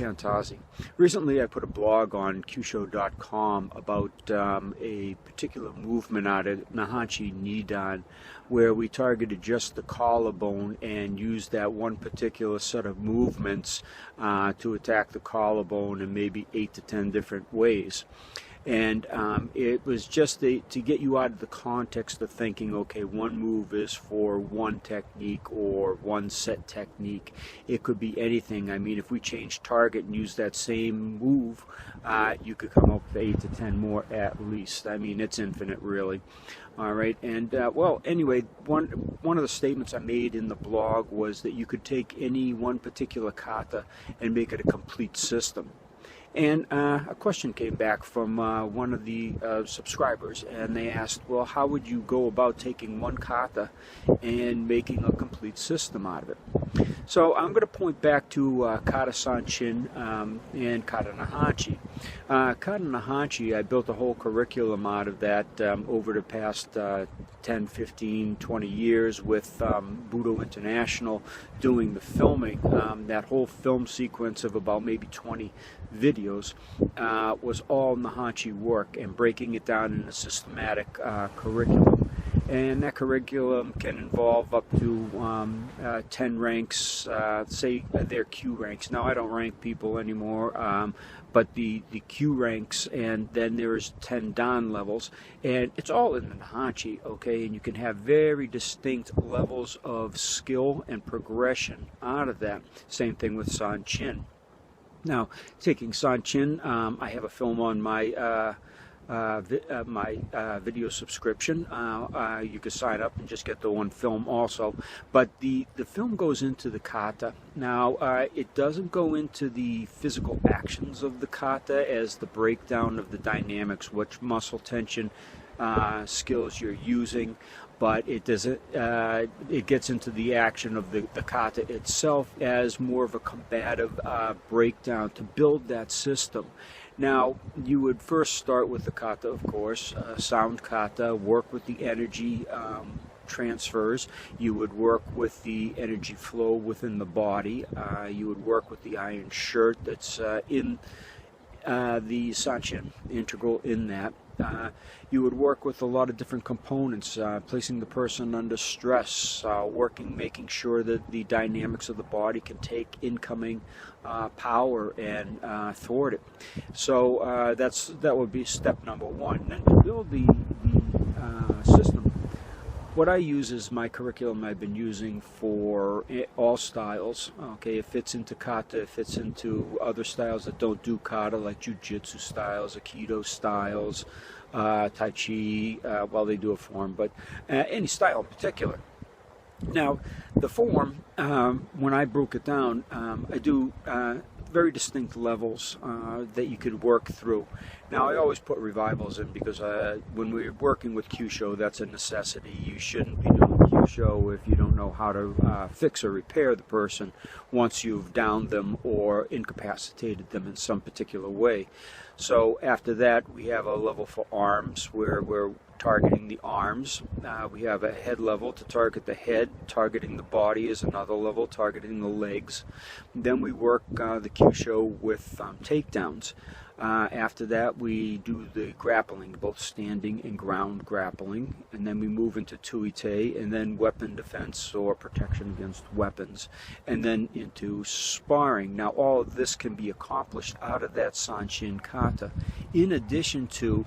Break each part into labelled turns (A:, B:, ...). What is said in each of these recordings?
A: Pantazi. Recently I put a blog on Kyusho.com about a particular movement out of Nahanchi Nidan where we targeted just the collarbone and used that one particular set of movements to attack the collarbone in maybe 8 to 10 different ways. And it was just to get you out of the context of thinking, okay, one move is for one technique or one set technique. It could be anything. I mean, if we change target and use that same move, you could come up with 8 to 10 more at least. I mean, it's infinite, really. All right, and well, anyway, one of the statements I made in the blog was that you could take any one particular kata and make it a complete system. And a question came back from one of the subscribers, and they asked, well, how would you go about taking one kata and making a complete system out of it? So I'm going to point back to Kata Sanchin and Kata Nahanchi. Kata Nahanchi, I built a whole curriculum out of that over the past 10, 15, 20 years with Kyusho International doing the filming. That whole film sequence of about maybe 20 videos was all Nahanchi work and breaking it down in a systematic curriculum. And that curriculum can involve up to 10 ranks, say they're Q ranks. Now I don't rank people anymore, but the Q ranks, and then there's 10 Dan levels, and it's all in the Nahanchi, okay? And you can have very distinct levels of skill and progression out of that. Same thing with Sanchin. Now, taking Sanchin, I have a film on my video subscription. You can sign up and just get the one film also. But the film goes into the kata. Now, it doesn't go into the physical actions of the kata as the breakdown of the dynamics, which muscle tension skills you're using, but it doesn't. It gets into the action of the kata itself as more of a combative breakdown to build that system. Now, you would first start with the kata, of course, sound kata, work with the energy transfers. You would work with the energy flow within the body. You would work with the iron shirt that's in the Sanchin, integral in that. You would work with a lot of different components, placing the person under stress, making sure that the dynamics of the body can take incoming power and thwart it. So that would be step number one. And to build the system, what I use is my curriculum I've been using for all styles. Okay, it fits into kata, it fits into other styles that don't do kata, like jiu-jitsu styles, aikido styles, tai chi, well, they do a form, but any style in particular. Now, the form, when I broke it down, I do very distinct levels that you could work through. Now, I always put revivals in because when we're working with Kyusho, that's a necessity. You shouldn't be doing Kyusho if you don't know how to fix or repair the person once you've downed them or incapacitated them in some particular way. So after that, we have a level for arms where we're targeting the arms. We have a head level to target the head. Targeting the body is another level, targeting the legs. Then we work the Kyusho with takedowns. After that, we do the grappling, both standing and ground grappling, and then we move into tuite, and then weapon defense or protection against weapons, and then into sparring. Now, all of this can be accomplished out of that Sanchin kata, in addition to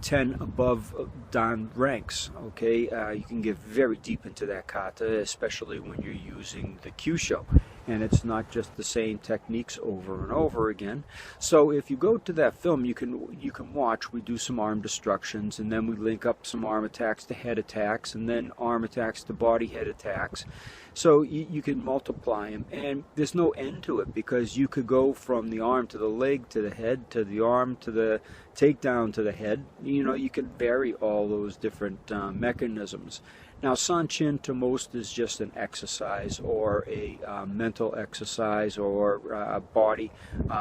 A: 10 above Dan ranks. Okay, you can get very deep into that kata, especially when you're using the Kyusho. and it's not just the same techniques over and over again. So if you go to that film, you can watch. We do some arm destructions, and then we link up some arm attacks to head attacks, and then arm attacks to body head attacks. So you can multiply them, and there's no end to it, because you could go from the arm to the leg to the head to the arm to the takedown to the head. You can vary all those different mechanisms. Now, Sanchin to most is just an exercise, or a mental exercise, or a body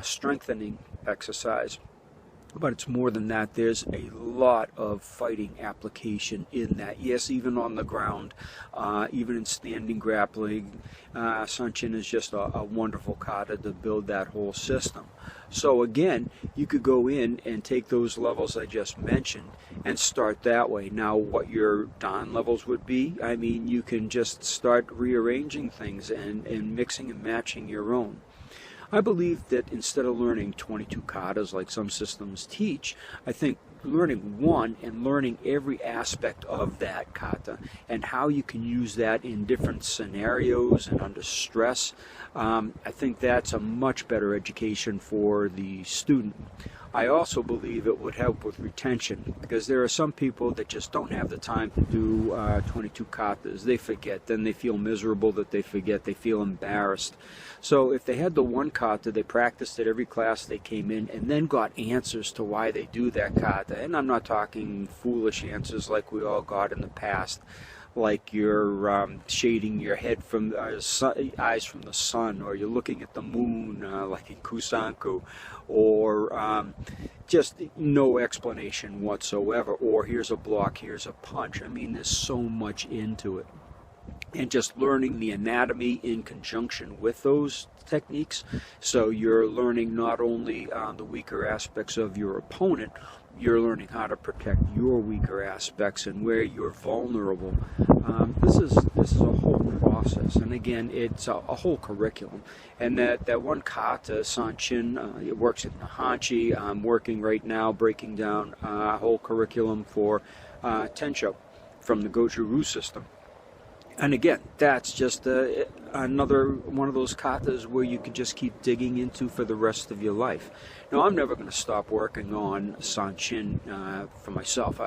A: strengthening exercise. But it's more than that. There's a lot of fighting application in that. Yes, even on the ground, even in standing grappling, Sanchin is just a wonderful kata to build that whole system. So again, you could go in and take those levels I just mentioned and start that way. Now, what your Dan levels would be, I mean, you can just start rearranging things and mixing and matching your own. I believe that instead of learning 22 katas like some systems teach, I think learning one and learning every aspect of that kata and how you can use that in different scenarios and under stress, I think that's a much better education for the student. I also believe it would help with retention, because there are some people that just don't have the time to do 22 katas. They forget, then they feel miserable that they forget, they feel embarrassed. So if they had the one kata, they practiced it every class they came in, and then got answers to why they do that kata. And I'm not talking foolish answers like we all got in the past, like you're shading your head from eyes from the sun, or you're looking at the moon, like in Kusanku, or just no explanation whatsoever, or here's a block, here's a punch. I mean, there's so much into it. And just learning the anatomy in conjunction with those techniques, so you're learning not only the weaker aspects of your opponent, you're learning how to protect your weaker aspects and where you're vulnerable. This is a whole process, and again, it's a whole curriculum. And that one kata, Sanchin, it works in Nahanchi. I'm working right now breaking down a whole curriculum for Tensho from the Goju-Ryu system. And again, that's just another one of those katas where you can just keep digging into for the rest of your life. Now, I'm never going to stop working on Sanchin for myself.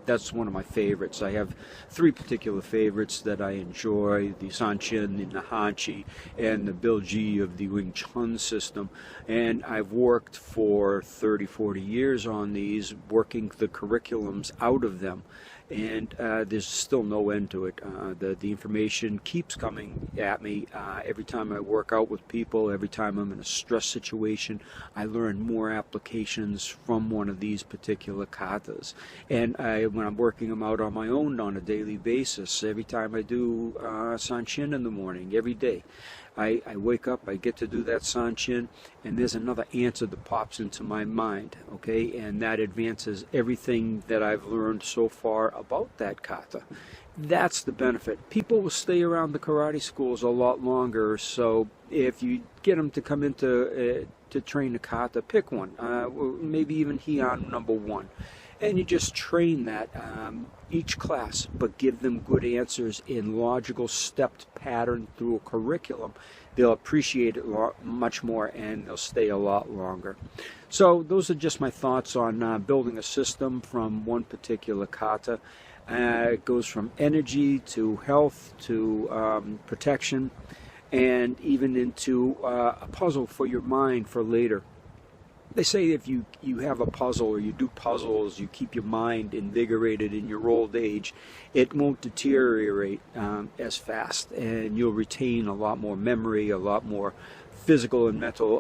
A: That's one of my favorites. I have three particular favorites that I enjoy: the Sanchin, the Nahanchi, and the Bilji of the Wing Chun system. And I've worked for 30, 40 years on these, working the curriculums out of them. And there's still no end to it. The information keeps coming at me every time I work out with people. Every time I'm in a stress situation, I learn more applications from one of these particular katas. And when I'm working them out on my own on a daily basis, every time I do Sanchin in the morning, every day, I wake up, I get to do that Sanchin, and there's another answer that pops into my mind, okay? And that advances everything that I've learned so far about that kata. That's the benefit. People will stay around the karate schools a lot longer, so if you get them to come into to train a kata, pick one, maybe even Heian number 1. And you just train that each class, but give them good answers in logical stepped pattern through a curriculum. They'll appreciate it much more, and they'll stay a lot longer. So those are just my thoughts on building a system from one particular kata. It goes from energy to health to protection, and even into a puzzle for your mind for later. They say if you have a puzzle, or you do puzzles, you keep your mind invigorated in your old age, it won't deteriorate as fast, and you'll retain a lot more memory, a lot more physical and mental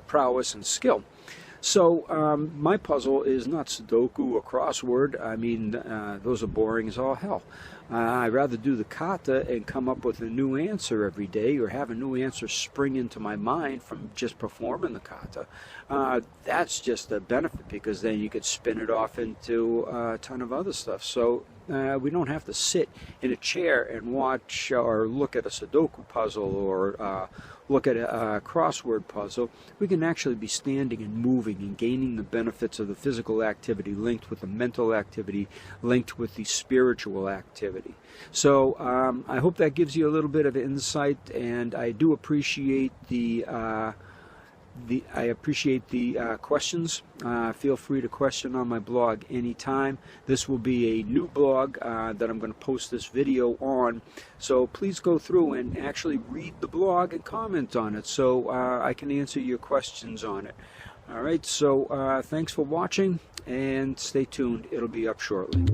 A: prowess and skill. So my puzzle is not Sudoku or crossword. I mean, those are boring as all hell. I'd rather do the kata and come up with a new answer every day, or have a new answer spring into my mind from just performing the kata. That's just a benefit, because then you could spin it off into a ton of other stuff. So we don't have to sit in a chair and watch or look at a Sudoku puzzle, or look at a crossword puzzle. We can actually be standing and moving and gaining the benefits of the physical activity linked with the mental activity, linked with the spiritual activity. activity. So I hope that gives you a little bit of insight, and I do appreciate the questions. Feel free to question on my blog anytime. This will be a new blog that I'm going to post this video on. So please go through and actually read the blog and comment on it so I can answer your questions on it. All right, so thanks for watching, and stay tuned. It'll be up shortly.